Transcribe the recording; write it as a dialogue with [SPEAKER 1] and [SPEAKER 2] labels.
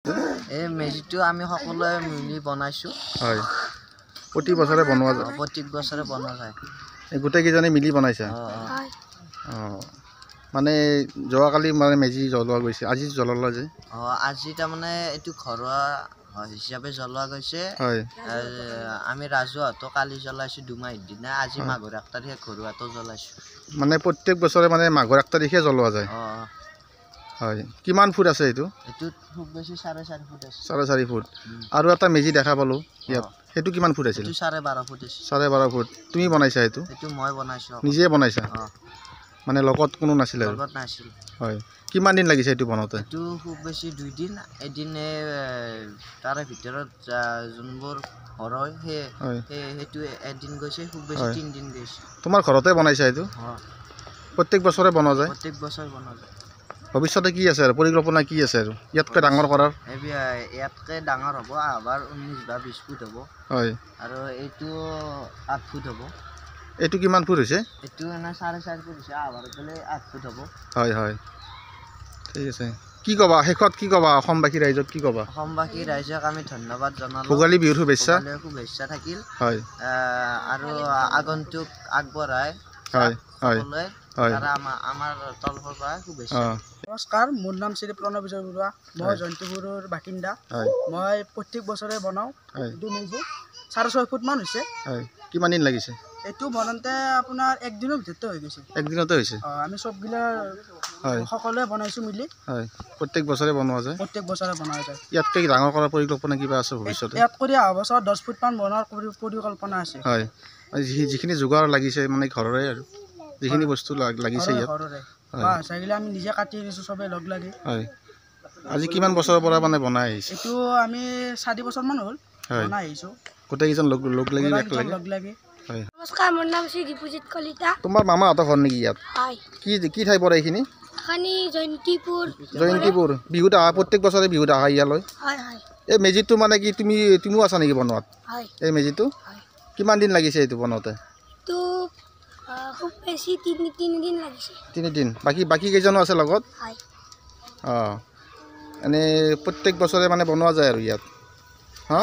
[SPEAKER 1] এই মেজিটো আমি সকলোৱে মিলি বনাইছোঁ।
[SPEAKER 2] হয়, প্ৰতি বছৰে বনোৱা যায়?
[SPEAKER 1] প্ৰত্যেক বছৰে বনোৱা যায়।
[SPEAKER 2] এই গোটেইকেইজনে মিলি বনাইছা? অঁ, মানে যোৱাকালি মানে মেজি জ্বলোৱা গৈছে, আজি জ্বলালা যে?
[SPEAKER 1] আজি তাৰমানে এইটো ঘৰুৱা হিচাপে জ্বলোৱা গৈছে।
[SPEAKER 2] হয়,
[SPEAKER 1] আমি ৰাজহুৱাটো কালি জ্বলাইছোঁ দুমাহীৰ দিনা, আজি মাঘৰ 1 তাৰিখে ঘৰুৱাটো জ্বলাইছোঁ।
[SPEAKER 2] মানে প্ৰত্যেক বছৰে মানে মাঘৰ 1 তাৰিখে জ্বলোৱা যায়? হয়, কিমান ফুট আছে এইটো?
[SPEAKER 1] এইটোত খুব বেছি 4.5 ফুট আছে।
[SPEAKER 2] 4.5 ফুট। আৰু এটা মেজি দেখা পালোঁ ইয়াত, সেইটো কিমান ফুট আছিল?
[SPEAKER 1] 12.5 ফুট আছে।
[SPEAKER 2] 12.5 ফুট। তুমি বনাইছা এইটো?
[SPEAKER 1] এইটো মই বনাইছোঁ।
[SPEAKER 2] নিজে বনাইছা? মানে লগত কোনো নাছিলে?
[SPEAKER 1] লগত নাছিল।
[SPEAKER 2] হয়, কিমান দিন লাগিছে এইটো বনাওঁতে?
[SPEAKER 1] এইটো খুব বেছি 2 দিন। এদিনে তাৰে ভিতৰত যোনবোৰ ঘৰ হয় সেইটো এদিন গৈছে, খুব বেছি 3 দিন গৈছে।
[SPEAKER 2] তোমাৰ ঘৰতে বনাইছা এইটো? প্ৰত্যেক বছৰে বনোৱা যায়?
[SPEAKER 1] প্ৰত্যেক বছৰে বনোৱা যায়।
[SPEAKER 2] ভৱিষ্যতে কি আছে আৰু পৰিকল্পনা কি আছে আৰু ইয়াতকৈ ডাঙৰ কৰাৰ?
[SPEAKER 1] ইয়াতকৈ ডাঙৰ হ'ব, আবাৰ 19 বা 20 ফুট হ'ব।
[SPEAKER 2] হয়,
[SPEAKER 1] আৰু এইটো 8 ফুট হ'ব।
[SPEAKER 2] এইটো কিমান ফুট হৈছে?
[SPEAKER 1] এইটো এনে 4.5 ফুট হৈছে, আবাৰ গ'লে 8 ফুট হ'ব।
[SPEAKER 2] হয় হয়, ঠিক আছে। কি ক'বা শেষত, কি ক'বা অসমবাসী ৰাইজক, কি ক'বা?
[SPEAKER 1] অসমবাসী ৰাইজক আমি ধন্যবাদ জনালোঁ।
[SPEAKER 2] ভোগালী বিহুৰ শুভেচ্ছা।
[SPEAKER 1] শুভেচ্ছা থাকিল।
[SPEAKER 2] হয়,
[SPEAKER 1] আৰু আগন্তুক আগবঢ়াই
[SPEAKER 2] হয় হয় হয়,
[SPEAKER 1] আমাৰ তৰফৰ পৰা শুভেচ্ছা।
[SPEAKER 3] নমস্কাৰ, মোৰ নাম শ্ৰী প্ৰণৱ বিজয় বৰুৱা। মই জয়ন্তীপুৰৰ বাসিন্দা। মই প্ৰত্যেক বছৰে বনাওঁ। এইটো মেজি 6.5 ফুটমান হৈছে।
[SPEAKER 2] কিমান দিন লাগিছে?
[SPEAKER 3] এইটো বনাওঁতে আপোনাৰ 1 দিনৰ ভিতৰতে হৈ গৈছে।
[SPEAKER 2] 1 দিনতে হৈছে?
[SPEAKER 3] আমি চবগিলা সকলোৱে বনাইছোঁ মিলি।
[SPEAKER 2] হয়, প্ৰত্যেক বছৰে বনোৱা যায়?
[SPEAKER 3] প্ৰত্যেক বছৰে বনোৱা যায়।
[SPEAKER 2] ইয়াতকৈ ডাঙৰ কৰাৰ পৰিকল্পনা কিবা আছে ভৱিষ্যতে?
[SPEAKER 3] ইয়াত কৰি অহা বছৰ 10 ফুটমান বনোৱাৰ পৰিকল্পনা আছে।
[SPEAKER 2] হয়, যিখিনি যোগাৰ লাগিছে মানে ঘৰৰে আৰু যিখিনি বস্তু লাগিছে ইয়াত?
[SPEAKER 3] ঘৰৰে বাঁহ চাগিলে আমি নিজে কাটি আনিছোঁ চবেই লগ লাগি।
[SPEAKER 2] হয়, আজি কিমান বছৰৰ পৰা মানে বনাই আহিছে?
[SPEAKER 3] এইটো আমি 4 বছৰমান হ'ল বনাই আহিছোঁ।
[SPEAKER 2] গোটেইকেইজন লগ লাগি? হয়,
[SPEAKER 4] নমস্কাৰ, মোৰ নাম শ্ৰী দীপুজিত কলিতা।
[SPEAKER 2] তোমাৰ মামাহঁতৰ ঘৰ নেকি ইয়াত?
[SPEAKER 4] হয়।
[SPEAKER 2] কি ঠাই পৰে এইখিনি? জয়ন্তীপুৰ। বিহুত আহা, প্ৰত্যেক বছৰে বিহুত আহা ইয়ালৈ?
[SPEAKER 4] হয় হয়।
[SPEAKER 2] এই মেজিটো মানে কি তুমিও আছা নেকি বনোৱাত?
[SPEAKER 4] হয়।
[SPEAKER 2] এই মেজিটো কিমান দিন লাগিছে এইটো বনাওঁতে?
[SPEAKER 4] এইটো খুব বেছি 3 দিন লাগিছে।
[SPEAKER 2] 3 দিন। বাকী কেইজনো আছে লগত?
[SPEAKER 4] হয়।
[SPEAKER 2] অঁ, এনেই প্ৰত্যেক বছৰে মানে বনোৱা যায় আৰু ইয়াত? হা?